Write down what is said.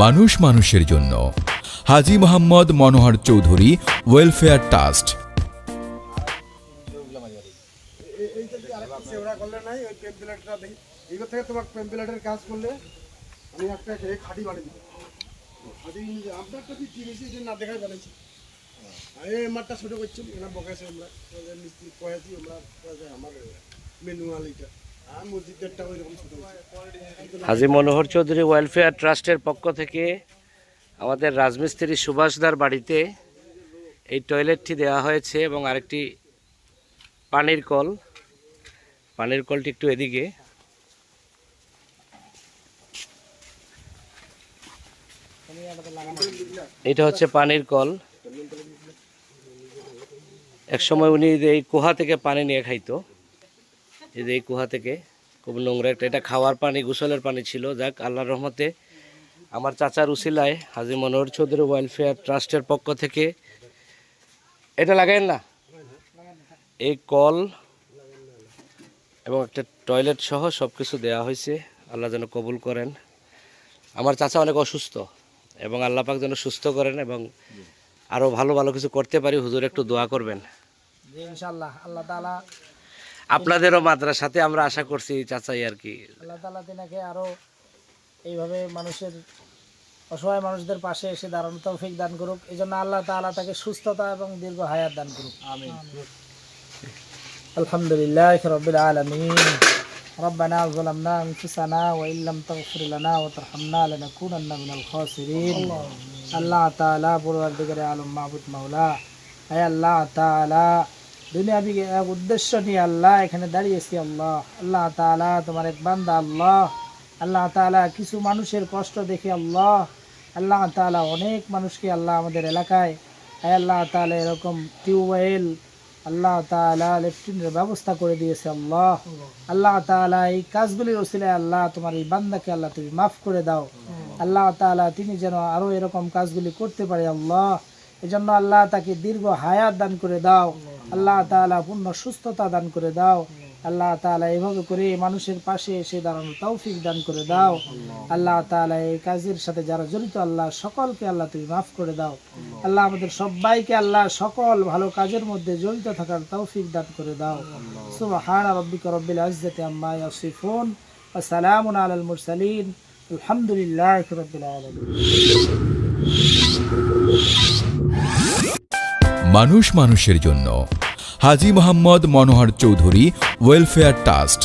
মানুষ মানুষের জন্য হাজী মোহাম্মদ মনোহর চৌধুরী ওয়েলফেয়ার ট্রাস্ট। কাজ করলে আমি একটা খাটি বাড়ি দিব, আমরা একটা জিনিস না দেখাই বানাইছি। এই মাঠটা ছোট করছি এরা বকাইছে, আমরা মিস্ত্রি কয়েছি, আমরা আমার ম্যানুয়াল এটা আর মসজিদেরটা ওইরকম ছোট। হাজী মনোহর চৌধুরী ওয়েলফেয়ার ট্রাস্টের পক্ষ থেকে আমাদের রাজমিস্ত্রি সুভাষদার বাড়িতে এই টয়লেটটি দেওয়া হয়েছে এবং আরেকটি পানির কলটি একটু এদিকে। এটা হচ্ছে পানির কল। এক সময় উনি এই কুয়া থেকে পানি নিয়ে খাইতো, এই যে এই কুয়া থেকে খুব নোংরা একটা, এটা খাওয়ার পানি, গোসলের পানি ছিল। যাক, আল্লাহর রহমতে আমার চাচার উসিলায় হাজী মনোহর চৌধুরী ওয়েলফেয়ার ট্রাস্টের পক্ষ থেকে এটা লাগায়েন না, এই কল এবং একটা টয়লেট সহ সব কিছু দেওয়া হয়েছে। আল্লাহ যেন কবুল করেন। আমার চাচা অনেক অসুস্থ এবং আল্লাহ পাক যেন সুস্থ করেন এবং আরও ভালো ভালো কিছু করতে পারি। হুজুর একটু দোয়া করবেন ইনশাআল্লাহ। আল্লাহ তাআলা আপনাদেরও মাদ্রাসাতে আমরা আশা করছি চাচাই আর কি। আল্লাহ তাআলা তিনাকে আরো এইভাবে মানুষের, অসহায় মানুষদের পাশে এসে দাঁড়ানোর তৌফিক দান করুক। এই জন্য আল্লাহ তাআলা তাকে সুস্থতা এবং দীর্ঘ হায়াত দান করুক। আমিন। আলহামদুলিল্লাহি রাব্বিল আলামিন। ربنا ظلمنا أنفسنا وإن لم تغفر لنا وترحمنا لنكونن من الخاسرين। আল্লাহ তাআলা পরওয়ারদিগার আলম মাবুদ মাওলা, হে আল্লাহ তাআলা দুনিয়াবি এক উদ্দেশ্য নিয়ে আল্লাহ এখানে দাঁড়িয়েছি। আল্লাহ আল্লাহ তাআলা তোমার এক বান্দা। আল্লাহ আল্লাহ তাআলা কিছু মানুষের কষ্ট দেখে আল্লাহ আল্লাহ তাআলা অনেক মানুষকে আল্লাহ আমাদের এলাকায় হে আল্লাহ তাআলা এরকম টিউবওয়েল আল্লাহ তাআলা লেফটিনের ব্যবস্থা করে দিয়েছে। আল্লাহ আল্লাহ তাআলা এই কাজগুলির ওসিলায় আল্লাহ তোমার এই বান্দাকে আল্লাহ তুমি মাফ করে দাও। আল্লাহ তাআলা তিনি যেন আরো এরকম কাজগুলি করতে পারে। আল্লাহ এজন্য আল্লাহ তাকে দীর্ঘ হায়াত দান করে দাও। আল্লাহ তাআলা পূর্ণ সুস্থতা দান করে দাও। আল্লাহ তাআলা এভাবে করে মানুষের পাশে এসে দাঁড়ানোর তৌফিক দান করে দাও। আল্লাহ তাআলা এই কাজের সাথে যারা জড়িত আল্লাহ সকলকে আল্লাহ তুমি মাফ করে দাও। আল্লাহ আমাদের সবাইকে আল্লাহ সকল ভালো কাজের মধ্যে জড়িত থাকার তৌফিক দান করে দাও। সুবহান রাব্বিকা রাব্বিল ইজ্জাতি আম্মা ইয়াসিফুন ওয়া সালামুন আলাল মুরসালিন আলহামদুলিল্লাহি রাব্বিল আলামিন। মানুষ মানুষের জন্য হাজী মোহাম্মদ মনোহর চৌধুরী ওয়েলফেয়ার ট্রাস্ট।